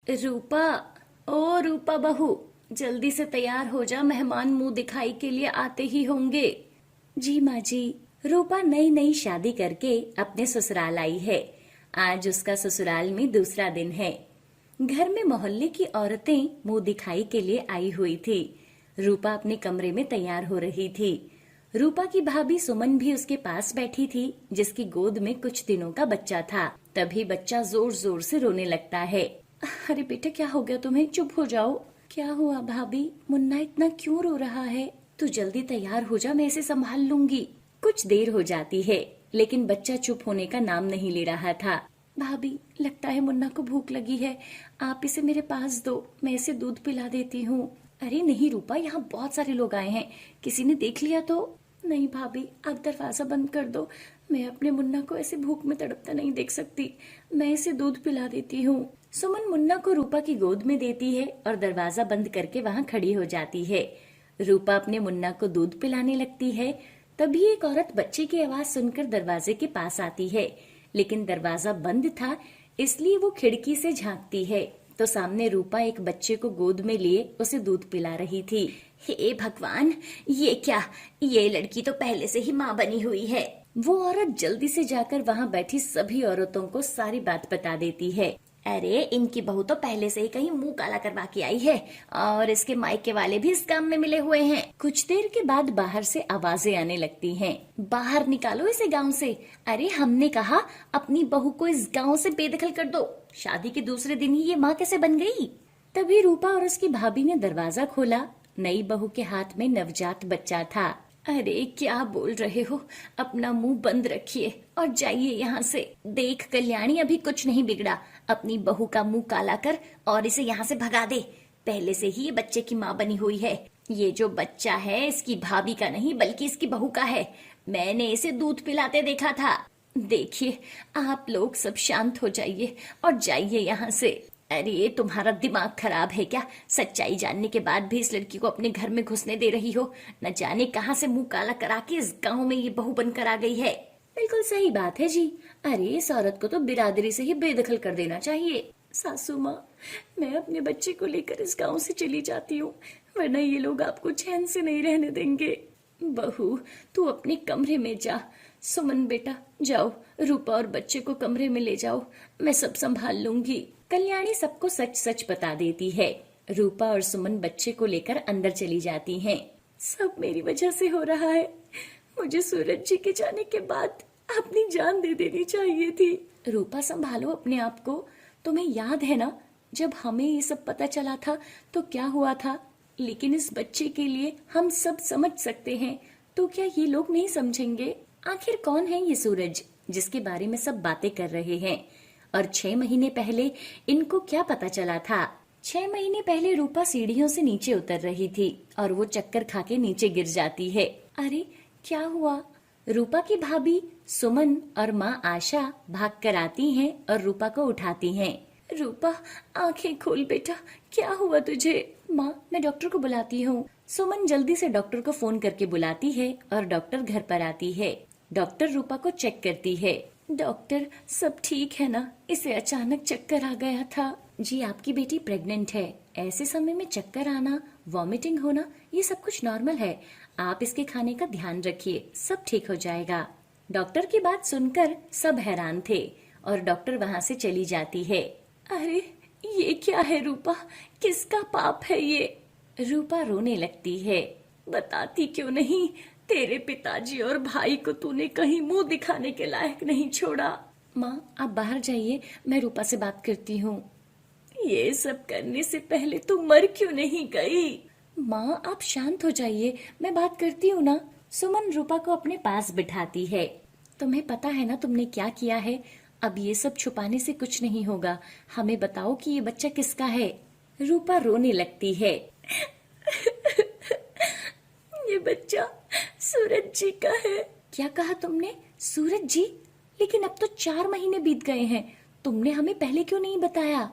रूपा, ओ रूपा बहू, जल्दी से तैयार हो जा, मेहमान मुंह दिखाई के लिए आते ही होंगे। जी माँ जी। रूपा नई नई शादी करके अपने ससुराल आई है। आज उसका ससुराल में दूसरा दिन है। घर में मोहल्ले की औरतें मुंह दिखाई के लिए आई हुई थी। रूपा अपने कमरे में तैयार हो रही थी। रूपा की भाभी सुमन भी उसके पास बैठी थी, जिसकी गोद में कुछ दिनों का बच्चा था। तभी बच्चा जोर जोर से रोने लगता है। अरे बेटा, क्या हो गया तुम्हें? चुप हो जाओ। क्या हुआ भाभी? मुन्ना इतना क्यों रो रहा है? तू जल्दी तैयार हो जा, मैं इसे संभाल लूंगी। कुछ देर हो जाती है, लेकिन बच्चा चुप होने का नाम नहीं ले रहा था। भाभी, लगता है मुन्ना को भूख लगी है, आप इसे मेरे पास दो, मैं इसे दूध पिला देती हूँ। अरे नहीं रूपा, यहाँ बहुत सारे लोग आए हैं, किसी ने देख लिया तो? नहीं भाभी, आप दरवाजा बंद कर दो, मैं अपने मुन्ना को ऐसे भूख में तड़पता नहीं देख सकती, मैं इसे दूध पिला देती हूँ। सुमन मुन्ना को रूपा की गोद में देती है और दरवाजा बंद करके वहाँ खड़ी हो जाती है। रूपा अपने मुन्ना को दूध पिलाने लगती है। तभी एक औरत बच्चे की आवाज सुनकर दरवाजे के पास आती है, लेकिन दरवाजा बंद था, इसलिए वो खिड़की से झांकती है तो सामने रूपा एक बच्चे को गोद में लिए उसे दूध पिला रही थी। हे भगवान, ये क्या? ये लड़की तो पहले से ही माँ बनी हुई है। वो औरत जल्दी से जाकर वहाँ बैठी सभी औरतों को सारी बात बता देती है। अरे इनकी बहू तो पहले से ही कहीं मुंह काला करवा के आई है, और इसके मायके वाले भी इस काम में मिले हुए हैं। कुछ देर के बाद बाहर से आवाजें आने लगती हैं। बाहर निकालो इसे गांव से। अरे हमने कहा अपनी बहू को इस गांव से बेदखल कर दो। शादी के दूसरे दिन ही ये माँ कैसे बन गई? तभी रूपा और उसकी भाभी ने दरवाजा खोला। नई बहू के हाथ में नवजात बच्चा था। अरे क्या बोल रहे हो? अपना मुंह बंद रखिए और जाइए यहाँ से। देख कल्याणी, अभी कुछ नहीं बिगड़ा, अपनी बहू का मुंह काला कर और इसे यहाँ से भगा दे। पहले से ही ये बच्चे की माँ बनी हुई है। ये जो बच्चा है इसकी भाभी का नहीं बल्कि इसकी बहू का है। मैंने इसे दूध पिलाते देखा था। देखिए, आप लोग सब शांत हो जाइए और जाइए यहाँ से। अरे तुम्हारा दिमाग खराब है क्या? सच्चाई जानने के बाद भी इस लड़की को अपने घर में घुसने दे रही हो। न जाने कहाँ से मुंह काला करा के इस गांव में ये बहू बनकर आ गई है। बिल्कुल सही बात है जी। अरे इस औरत को तो बिरादरी से ही बेदखल कर देना चाहिए। सासू माँ, मैं अपने बच्चे को लेकर इस गांव से चली जाती हूँ, वरना ये लोग आपको चैन से नहीं रहने देंगे। बहू, तू अपने कमरे में जा। सुमन बेटा, जाओ, रूपा और बच्चे को कमरे में ले जाओ, मैं सब संभाल लूंगी। कल्याणी सबको सच सच बता देती है। रूपा और सुमन बच्चे को लेकर अंदर चली जाती हैं। सब मेरी वजह से हो रहा है। मुझे सूरज जी के जाने के बाद अपनी जान दे देनी चाहिए थी। रूपा, संभालो अपने आप को। तुम्हें याद है ना, जब हमें ये सब पता चला था तो क्या हुआ था? लेकिन इस बच्चे के लिए हम सब समझ सकते हैं, तो क्या ये लोग नहीं समझेंगे? आखिर कौन है ये सूरज जिसके बारे में सब बातें कर रहे हैं? और 6 महीने पहले इनको क्या पता चला था? 6 महीने पहले रूपा सीढ़ियों से नीचे उतर रही थी और वो चक्कर खा के नीचे गिर जाती है। अरे क्या हुआ? रूपा की भाभी सुमन और माँ आशा भागकर आती हैं और रूपा को उठाती हैं। रूपा, आंखें खोल बेटा, क्या हुआ तुझे? माँ, मैं डॉक्टर को बुलाती हूँ। सुमन जल्दी से डॉक्टर को फोन करके बुलाती है और डॉक्टर घर पर आती है। डॉक्टर रूपा को चेक करती है। डॉक्टर, सब ठीक है ना? इसे अचानक चक्कर आ गया था। जी, आपकी बेटी प्रेग्नेंट है। ऐसे समय में चक्कर आना, वॉमिटिंग होना, ये सब कुछ नॉर्मल है। आप इसके खाने का ध्यान रखिए, सब ठीक हो जाएगा। डॉक्टर की बात सुनकर सब हैरान थे और डॉक्टर वहाँ से चली जाती है। अरे ये क्या है रूपा? किसका पाप है ये? रूपा रोने लगती है। बताती क्यों नहीं? तेरे पिताजी और भाई को तूने कहीं मुंह दिखाने के लायक नहीं छोड़ा। माँ, आप बाहर जाइए, मैं रूपा से बात करती हूँ। ये सब करने से पहले तू मर क्यों नहीं गई? माँ, आप शांत हो जाइए, मैं बात करती हूँ ना। सुमन रूपा को अपने पास बिठाती है। तुम्हें पता है ना तुमने क्या किया है? अब ये सब छुपाने से कुछ नहीं होगा। हमें बताओ कि ये बच्चा किसका है? रूपा रोने लगती है। ये बच्चा सूरज जी का है। क्या कहा तुमने? सूरज जी? लेकिन अब तो 4 महीने बीत गए हैं, तुमने हमें पहले क्यों नहीं बताया?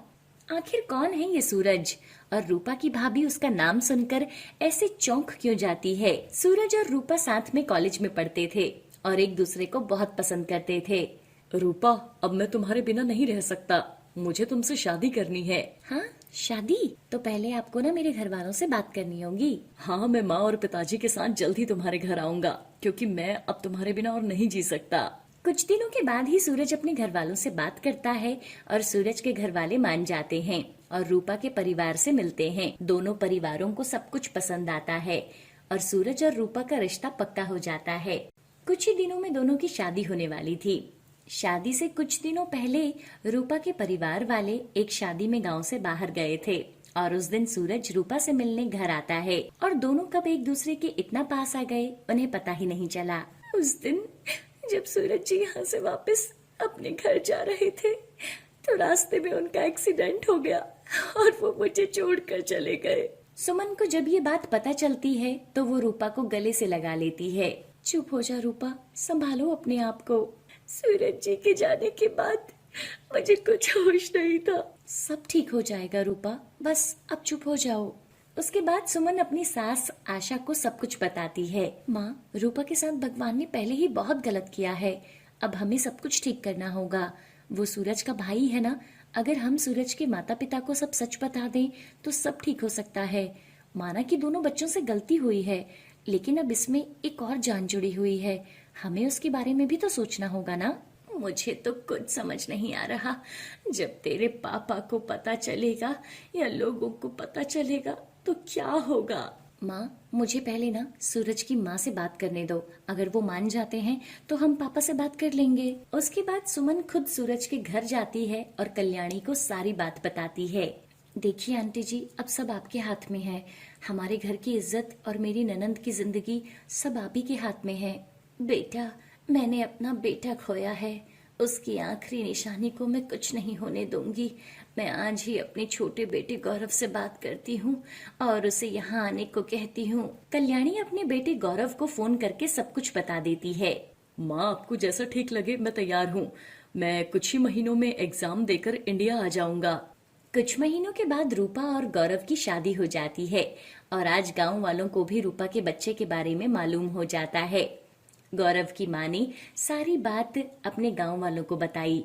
आखिर कौन है ये सूरज? और रूपा की भाभी उसका नाम सुनकर ऐसे चौंक क्यों जाती है? सूरज और रूपा साथ में कॉलेज में पढ़ते थे और एक दूसरे को बहुत पसंद करते थे। रूपा, अब मैं तुम्हारे बिना नहीं रह सकता। मुझे तुमसे शादी करनी है। हाँ, शादी? तो पहले आपको ना मेरे घर वालों से बात करनी होगी। हाँ, मैं माँ और पिताजी के साथ जल्द ही तुम्हारे घर आऊंगा, क्योंकि मैं अब तुम्हारे बिना और नहीं जी सकता। कुछ दिनों के बाद ही सूरज अपने घर वालों से बात करता है और सूरज के घर वाले मान जाते हैं और रूपा के परिवार से मिलते हैं। दोनों परिवारों को सब कुछ पसंद आता है और सूरज और रूपा का रिश्ता पक्का हो जाता है। कुछ ही दिनों में दोनों की शादी होने वाली थी। शादी से कुछ दिनों पहले रूपा के परिवार वाले एक शादी में गांव से बाहर गए थे और उस दिन सूरज रूपा से मिलने घर आता है और दोनों कब एक दूसरे के इतना पास आ गए उन्हें पता ही नहीं चला। उस दिन जब सूरज जी यहाँ से वापस अपने घर जा रहे थे तो रास्ते में उनका एक्सीडेंट हो गया और वो मुझे छोड़कर चले गए। सुमन को जब ये बात पता चलती है तो वो रूपा को गले से लगा लेती है। चुप हो जा रूपा, संभालो अपने आप को। सूरज जी के जाने के बाद मुझे कुछ होश नहीं था। सब ठीक हो जाएगा रूपा, बस अब चुप हो जाओ। उसके बाद सुमन अपनी सास आशा को सब कुछ बताती है। माँ, रूपा के साथ भगवान ने पहले ही बहुत गलत किया है, अब हमें सब कुछ ठीक करना होगा। वो सूरज का भाई है ना, अगर हम सूरज के माता पिता को सब सच बता दें तो सब ठीक हो सकता है। माना कि दोनों बच्चों से गलती हुई है, लेकिन अब इसमें एक और जान जुड़ी हुई है, हमें उसके बारे में भी तो सोचना होगा ना। मुझे तो कुछ समझ नहीं आ रहा। जब तेरे पापा को पता चलेगा या लोगों को पता चलेगा तो क्या होगा। माँ, मुझे पहले ना सूरज की माँ से बात करने दो, अगर वो मान जाते हैं तो हम पापा से बात कर लेंगे। उसके बाद सुमन खुद सूरज के घर जाती है और कल्याणी को सारी बात बताती है। देखिए आंटी जी, अब सब आपके हाथ में है। हमारे घर की इज्जत और मेरी ननंद की जिंदगी सब आप ही के हाथ में है। बेटा, मैंने अपना बेटा खोया है, उसकी आखिरी निशानी को मैं कुछ नहीं होने दूंगी। मैं आज ही अपने छोटे बेटे गौरव से बात करती हूँ और उसे यहाँ आने को कहती हूँ। कल्याणी अपने बेटे गौरव को फोन करके सब कुछ बता देती है। माँ, आपको जैसा ठीक लगे, मैं तैयार हूँ। मैं कुछ ही महीनों में एग्जाम देकर इंडिया आ जाऊंगा। कुछ महीनों के बाद रूपा और गौरव की शादी हो जाती है और आज गांव वालों को भी रूपा के बच्चे के बारे में मालूम हो जाता है। गौरव की माँ ने सारी बात अपने गांव वालों को बताई।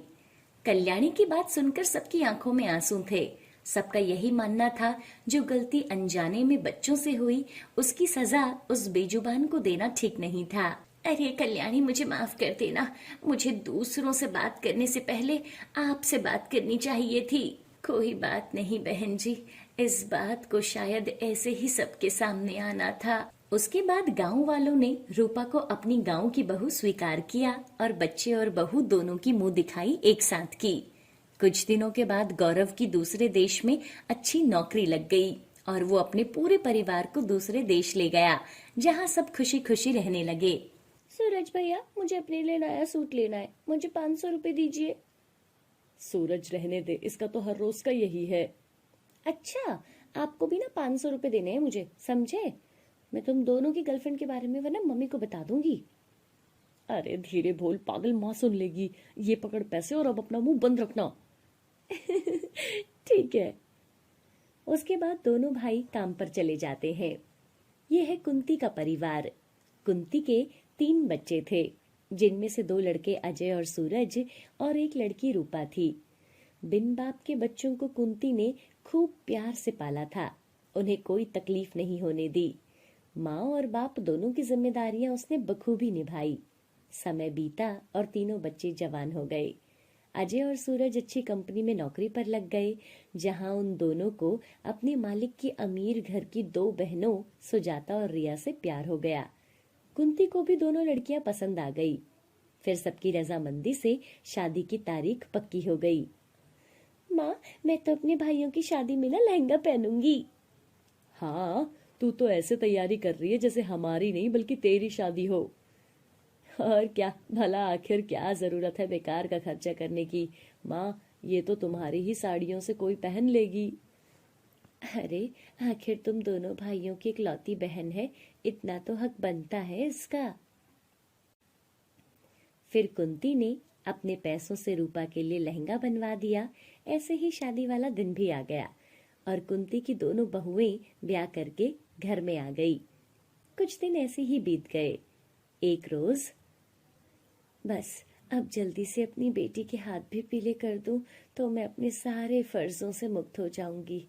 कल्याणी की बात सुनकर सबकी आंखों में आंसू थे। सबका यही मानना था, जो गलती अनजाने में बच्चों से हुई उसकी सजा उस बेजुबान को देना ठीक नहीं था। अरे कल्याणी, मुझे माफ कर देना, मुझे दूसरों से बात करने से पहले आपसे बात करनी चाहिए थी। कोई बात नहीं बहन जी, इस बात को शायद ऐसे ही सबके सामने आना था। उसके बाद गांव वालों ने रूपा को अपनी गांव की बहू स्वीकार किया और बच्चे और बहू दोनों की मुंह दिखाई एक साथ की। कुछ दिनों के बाद गौरव की दूसरे देश में अच्छी नौकरी लग गई और वो अपने पूरे परिवार को दूसरे देश ले गया, जहां सब खुशी खुशी रहने लगे। सूरज भैया, मुझे अपने लिए नया सूट लेना है, मुझे 500 रुपए दीजिए। सूरज, रहने दे, इसका तो हर रोज का यही है। अच्छा, आपको भी ना 500 रुपए देने हैं मुझे, समझे? मैं तुम दोनों की गर्लफ्रेंड के बारे में वरना मम्मी को बता दूंगी। अरे धीरे बोल, पागल माँ सुन लेगी। ये पकड़ पैसे और अब अपना मुंह बंद रखना। ठीक है। उसके बाद दोनों भाई काम पर चले जाते हैं। ये है कुंती का परिवार। कुंती के 3 बच्चे थे, जिनमें से 2 लड़के अजय और सूरज और एक लड़की रूपा थी। बिन बाप के बच्चों को कुंती ने खूब प्यार से पाला था, उन्हें कोई तकलीफ नहीं होने दी। माँ और बाप दोनों की जिम्मेदारियां उसने बखूबी निभाई। समय बीता और तीनों बच्चे जवान हो गए। अजय और सूरज अच्छी कंपनी में नौकरी पर लग गए, जहां उन दोनों को अपने मालिक की अमीर घर की 2 बहनों सुजाता और रिया से प्यार हो गया। कुंती को भी दोनों लड़कियां पसंद आ गई। फिर सबकी रजामंदी से शादी की तारीख पक्की हो गई। माँ, मैं तो अपने भाइयों की शादी में ना लहंगा पहनूंगी। हाँ, तू तो ऐसे तैयारी कर रही है जैसे हमारी नहीं बल्कि तेरी शादी हो। और क्या भला, आखिर क्या जरूरत है बेकार का खर्चा करने की। माँ, ये तो तुम्हारी ही साड़ियों से कोई पहन लेगी। अरे आखिर तुम दोनों भाइयों की इकलौती बहन है, इतना तो हक बनता है इसका। फिर कुंती ने अपने पैसों से रूपा के लिए लहंगा बनवा दिया। ऐसे ही शादी वाला दिन भी आ गया और कुंती की दोनों बहुएं ब्याह करके घर में आ गई। कुछ दिन ऐसे ही बीत गए। एक रोज, बस अब जल्दी से अपनी बेटी के हाथ भी पीले कर दूं तो मैं अपने सारे फर्जों से मुक्त हो जाऊंगी।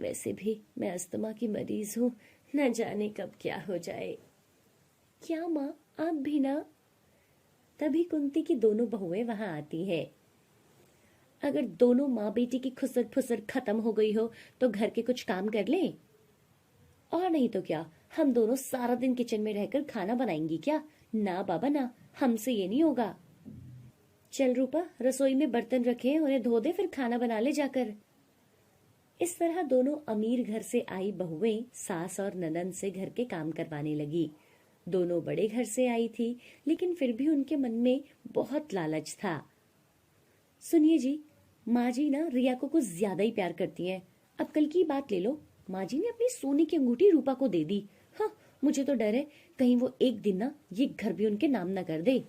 वैसे भी मैं अस्थमा की मरीज हूँ, न जाने कब क्या हो जाए। क्या माँ, आप भी ना? तभी कुंती की दोनों बहुएं वहां आती हैं। अगर दोनों माँ बेटी की खुसर फुसर खत्म हो गई हो तो घर के कुछ काम कर लें। और नहीं तो क्या, हम दोनों सारा दिन किचन में रहकर खाना बनाएंगी क्या? ना बाबा ना, हमसे ये नहीं होगा। चल रूपा, रसोई में बर्तन रखे, उन्हें धो दे, फिर खाना बना ले जाकर। इस तरह दोनों अमीर घर से आई बहुएं सास और ननंद से घर के काम करवाने लगी। दोनों बड़े घर से आई थी, लेकिन फिर भी उनके मन में बहुत लालच था। सुनिए जी, माँ जी ना रिया को कुछ ज्यादा ही प्यार करती हैं। अब कल की बात ले लो, माँ जी ने अपनी सोने की अंगूठी रूपा को दे दी। हाँ, मुझे तो डर है कहीं वो एक दिन ना ये घर भी उनके नाम न कर दे।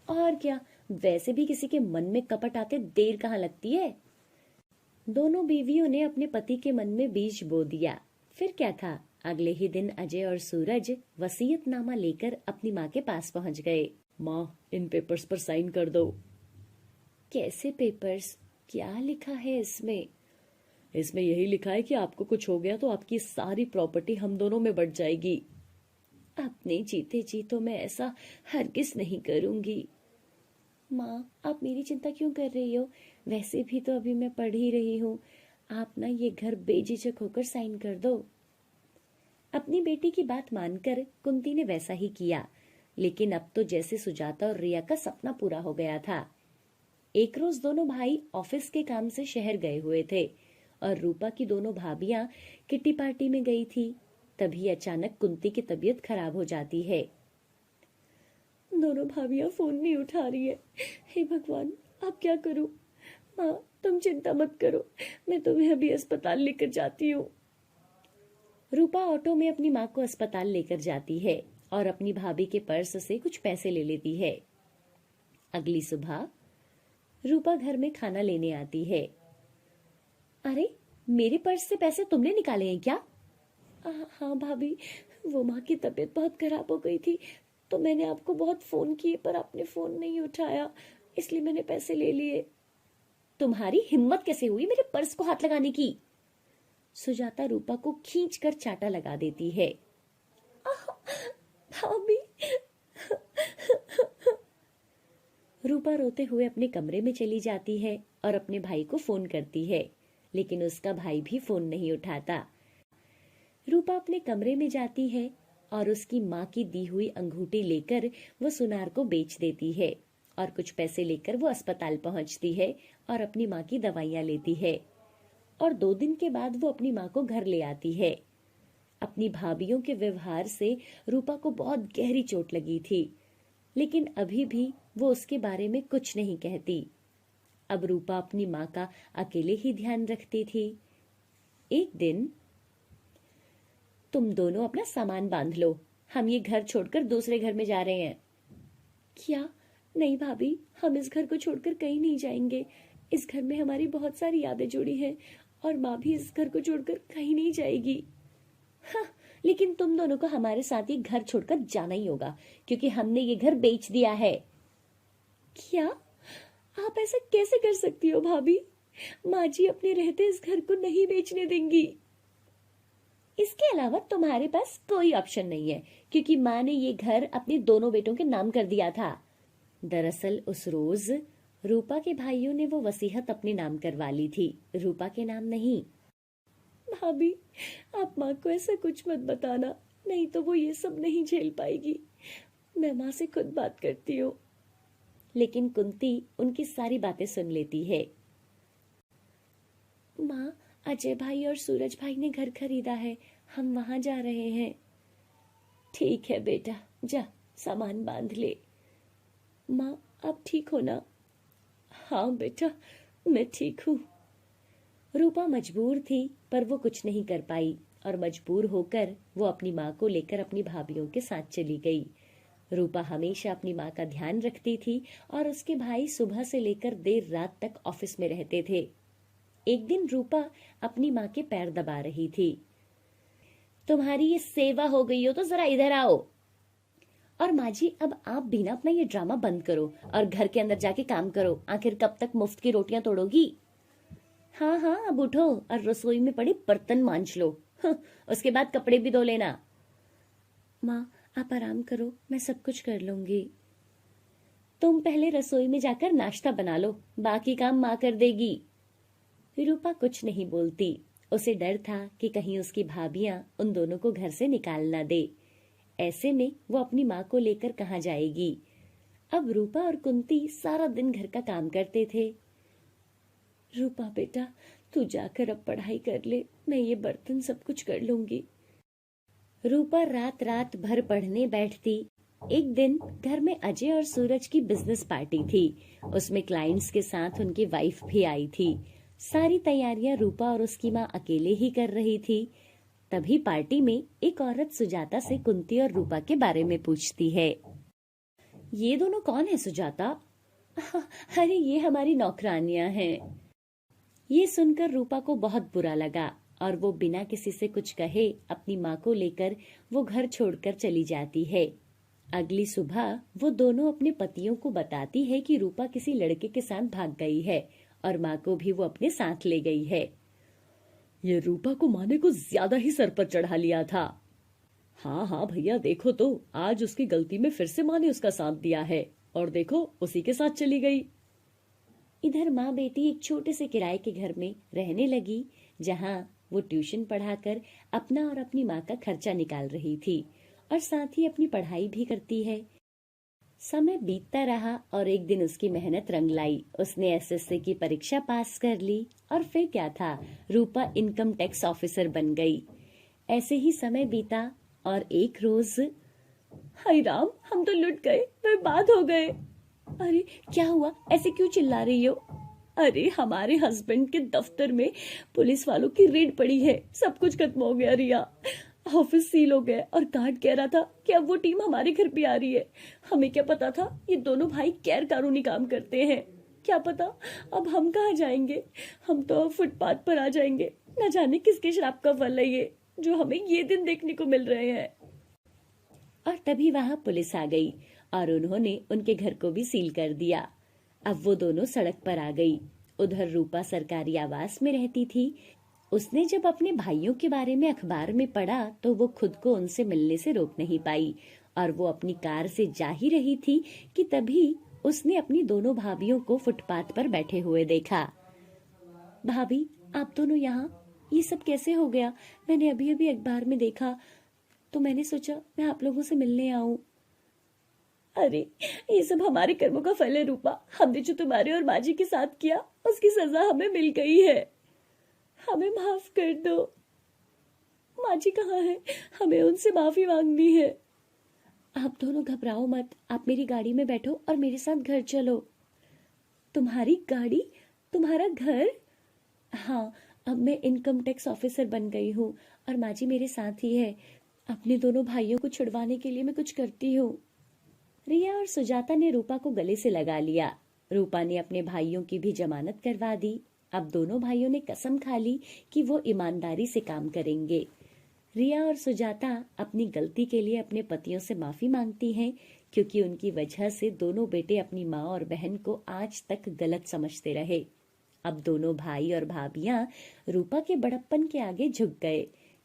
और क्या, वैसे भी किसी के मन में कपट आते देर कहाँ लगती है। दोनों बीवियों ने अपने पति के मन में बीज बो दिया। फिर क्या था, अगले ही दिन अजय और सूरज वसीयतनामा लेकर अपनी माँ के पास पहुंच गए। माँ, इन पेपर्स पर साइन कर दो। कैसे पेपर्स? क्या लिखा है इसमें? इसमें यही लिखा है कि आपको कुछ हो गया तो आपकी सारी प्रॉपर्टी हम दोनों में बंट जाएगी। अपने जीते जी तो मैं ऐसा हरगिज नहीं करूंगी। माँ, आप मेरी चिंता क्यों कर रही हो? वैसे भी तो अभी मैं पढ़ ही रही हूँ। आप ना ये घर बेझिझक होकर साइन कर दो। अपनी बेटी की बात मानकर कुंती ने वैसा ही किया, लेकिन अब तो जैसे सुजाता और रिया का सपना पूरा हो गया था। एक रोज दोनों भाई ऑफिस के काम से शहर गए हुए थे और रूपा की दोनों भाभियां किट्टी पार्टी में गई थी। तभी अचानक कुंती की तबीयत खराब हो जाती है। दोनों भाभियां फोन नहीं उठा रही है। हे भगवान, अब क्या करूं? माँ, तुम चिंता मत करो, मैं तुम्हें अभी अस्पताल लेकर जाती हूँ। रूपा ऑटो में अपनी माँ को अस्पताल लेकर जाती है और अपनी भाभी के पर्स से कुछ पैसे ले लेती है। अगली सुबह रूपा घर में खाना लेने आती है। अरे, मेरे पर्स से पैसे तुमने निकाले हैं क्या? हाँ भाभी, वो माँ की तबीयत बहुत खराब हो गई थी तो मैंने आपको बहुत फोन किए पर आपने फोन नहीं उठाया, इसलिए मैंने पैसे ले लिए। तुम्हारी हिम्मत कैसे हुई मेरे पर्स को हाथ लगाने की? सुजाता रूपा को खींचकर चाटा लगा देती है। भाभी। रूपा रोते हुए अपने कमरे में चली जाती है और अपने भाई को फोन करती है, लेकिन उसका भाई भी फोन नहीं उठाता। रूपा अपने कमरे में जाती है और उसकी माँ की दी हुई अंगूठी लेकर वो सुनार को बेच देती है और कुछ पैसे लेकर वो अस्पताल पहुंचती है और अपनी माँ की दवाइयाँ लेती है और 2 दिन के बाद वो अपनी माँ को घर ले आती है। अपनी भाभियों के व्यवहार से रूपा को बहुत गहरी चोट लगी थी, लेकिन अभी भी वो उसके बारे में कुछ नहीं कहती। अब रूपा अपनी माँ का अकेले ही ध्यान रखती थी। एक दिन, तुम दोनों अपना सामान बांध लो, हम ये घर छोड़कर दूसरे घर में जा रहे हैं। क्या? नहीं भाभी, हम इस घर को छोड़कर कहीं नहीं जाएंगे। इस घर में हमारी बहुत सारी यादें जुड़ी हैं और माँ भी इस घर को छोड़कर कहीं नहीं जाएगी। हाँ, लेकिन तुम दोनों को हमारे साथ ये घर छोड़कर जाना ही होगा क्योंकि हमने ये घर बेच दिया है। क्या? आप ऐसा कैसे कर सकती हो भाभी? माँ जी अपने रहते इस घर को नहीं बेचने देंगी। इसके अलावा तुम्हारे पास कोई ऑप्शन नहीं है क्योंकि माँ ने ये घर अपने दोनों बेटों के नाम कर दिया था। दरअसल उस रोज रूपा के भाइयों ने वो वसीयत अपने नाम करवा ली थी, रूपा के नाम नहीं। भाभी, आप माँ को ऐसा कुछ मत बताना, नहीं तो वो ये सब नहीं झेल पाएगी। मैं माँ से खुद बात करती हूँ। लेकिन कुंती उनकी सारी बातें सुन लेती है। माँ, अजय भाई और सूरज भाई ने घर खरीदा है, हम वहां जा रहे हैं। ठीक है बेटा, जा सामान बांध ले। माँ, आप ठीक हो ना? हाँ बेटा, मैं ठीक हूँ। रूपा मजबूर थी पर वो कुछ नहीं कर पाई और मजबूर होकर वो अपनी माँ को लेकर अपनी भाभियों के साथ चली गई। रूपा हमेशा अपनी माँ का ध्यान रखती थी और उसके भाई सुबह से लेकर देर रात तक ऑफिस में रहते थे। एक दिन रूपा अपनी माँ के पैर दबा रही थी। तुम्हारी ये सेवा हो गई हो तो जरा इधर आओ। और माँ जी, अब आप भी ना अपना ये ड्रामा बंद करो और घर के अंदर जाके काम करो। आखिर कब तक मुफ्त की रोटियां तोड़ोगी? हाँ हाँ, अब उठो और रसोई में पड़े बर्तन मांज लो। उसके बाद कपड़े भी धो लेना। माँ, आप आराम करो, मैं सब कुछ कर लूंगी। तुम पहले रसोई में जाकर नाश्ता बना लो, बाकी काम माँ कर देगी। रूपा कुछ नहीं बोलती। उसे डर था कि कहीं उसकी भाभियां उन दोनों को घर से निकाल ना दे। ऐसे में वो अपनी माँ को लेकर कहाँ जाएगी। अब रूपा और कुंती सारा दिन घर का काम करते थे। रूपा बेटा, तू जाकर अब पढ़ाई कर ले, मैं ये बर्तन सब कुछ कर लूंगी। रूपा रात रात भर पढ़ने बैठती। एक दिन घर में अजय और सूरज की बिजनेस पार्टी थी। उसमें क्लाइंट्स के साथ उनकी वाइफ भी आई थी। सारी तैयारियां रूपा और उसकी माँ अकेले ही कर रही थी। तभी पार्टी में एक औरत सुजाता से कुंती और रूपा के बारे में पूछती है। ये दोनों कौन है सुजाता? अरे ये हमारी नौकरानियां हैं। ये सुनकर रूपा को बहुत बुरा लगा और वो बिना किसी से कुछ कहे अपनी माँ को लेकर वो घर छोड़कर चली जाती है। अगली सुबह वो दोनों अपने पतियों को बताती है कि रूपा किसी लड़के के साथ भाग गई है और माँ को भी वो अपने साथ ले गई है। ये रूपा को माँ ने कुछ ज्यादा ही सर पर चढ़ा लिया था। हाँ हाँ भैया, देखो तो आज उसकी गलती में फिर से माँ ने उसका साथ दिया है और देखो उसी के साथ चली गई। इधर माँ बेटी एक छोटे से किराए के घर में रहने लगी, जहाँ वो ट्यूशन पढ़ाकर अपना और अपनी माँ का खर्चा निकाल रही थी और साथ ही अपनी पढ़ाई भी करती है। समय बीतता रहा और एक दिन उसकी मेहनत रंग लाई। उसने एसएससी की परीक्षा पास कर ली और फिर क्या था, रूपा इनकम टैक्स ऑफिसर बन गई। ऐसे ही समय बीता और एक रोज, हाय राम, हम तो लुट गए, बर्बाद हो गए। अरे क्या हुआ, ऐसे क्यों चिल्ला रही हो? अरे हमारे हस्बैंड के दफ्तर में पुलिस वालों की रेड पड़ी है, सब कुछ खत्म हो गया रिया। ऑफिस सील हो गया और गार्ड कह रहा था कि अब वो टीम हमारे घर पे आ रही है। हमें क्या पता था ये दोनों भाई गैर कानूनी काम करते हैं। क्या पता अब हम कहाँ जाएंगे, हम तो फुटपाथ पर आ जाएंगे। न जाने किसके श्राप का फल है ये, जो हमें ये दिन देखने को मिल रहे हैं। और तभी वहां पुलिस आ गई और उन्होंने उनके घर को भी सील कर दिया। अब वो दोनों सड़क पर आ गई। उधर रूपा सरकारी आवास में रहती थी। उसने जब अपने भाइयों के बारे में अखबार में पढ़ा तो वो खुद को उनसे मिलने से रोक नहीं पाई और वो अपनी कार से जा ही रही थी कि तभी उसने अपनी दोनों भाभियों को फुटपाथ पर बैठे हुए देखा। भाभी, आप दोनों यहाँ? ये सब कैसे हो गया? मैंने अभी अभी अखबार में देखा तो मैंने सोचा मैं आप लोगों से मिलने आऊं। अरे ये सब हमारे कर्मों का फल है रूपा। हमने जो तुम्हारे और माँ जी के साथ किया उसकी सजा हमें मिल गई है। हमें माफ कर दो। माँ जी कहाँ है? हमें उनसे माफी मांगनी है। आप दोनों घबराओ मत, आप मेरी गाड़ी में बैठो और मेरे साथ घर चलो। तुम्हारी गाड़ी? तुम्हारा घर? हाँ, अब मैं इनकम टैक्स ऑफिसर बन गई हूँ और माँ जी मेरे साथ ही है। अपने दोनों भाइयों को छुड़वाने के लिए मैं कुछ करती हूँ। रिया और सुजाता ने रूपा को गले से लगा लिया। रूपा ने अपने भाइयों की भी जमानत करवा दी। अब दोनों भाइयों ने कसम खा ली कि वो ईमानदारी से काम करेंगे। रिया और सुजाता अपनी गलती के लिए अपने पतियों से माफी मांगती हैं, क्योंकि उनकी वजह से दोनों बेटे अपनी माँ और बहन को आज तक गलत समझते रहे। अब दोनों भाई और भाभियां रूपा के बड़प्पन के आगे झुक गए,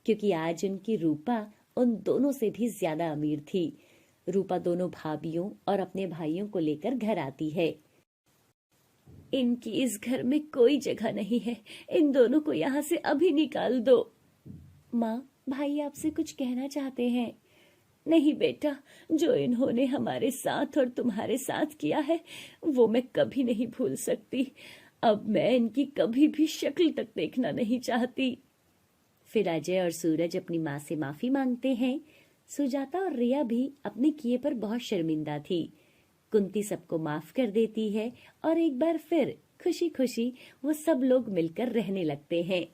क्योंकि आज उनकी रूपा उन दोनों से भी ज्यादा अमीर थी। रूपा दोनों भाभियों और अपने भाइयों को लेकर घर आती है। इनकी इस घर में कोई जगह नहीं है, इन दोनों को यहाँ से अभी निकाल दो। माँ, भाई आपसे कुछ कहना चाहते हैं। नहीं बेटा, जो इन्होंने हमारे साथ और तुम्हारे साथ किया है वो मैं कभी नहीं भूल सकती। अब मैं इनकी कभी भी शक्ल तक देखना नहीं चाहती। फिर अजय और सूरज अपनी माँ से माफी मांगते हैं। सुजाता और रिया भी अपने किए पर बहुत शर्मिंदा थी। कुंती सबको माफ कर देती है और एक बार फिर खुशी खुशी वो सब लोग मिलकर रहने लगते हैं।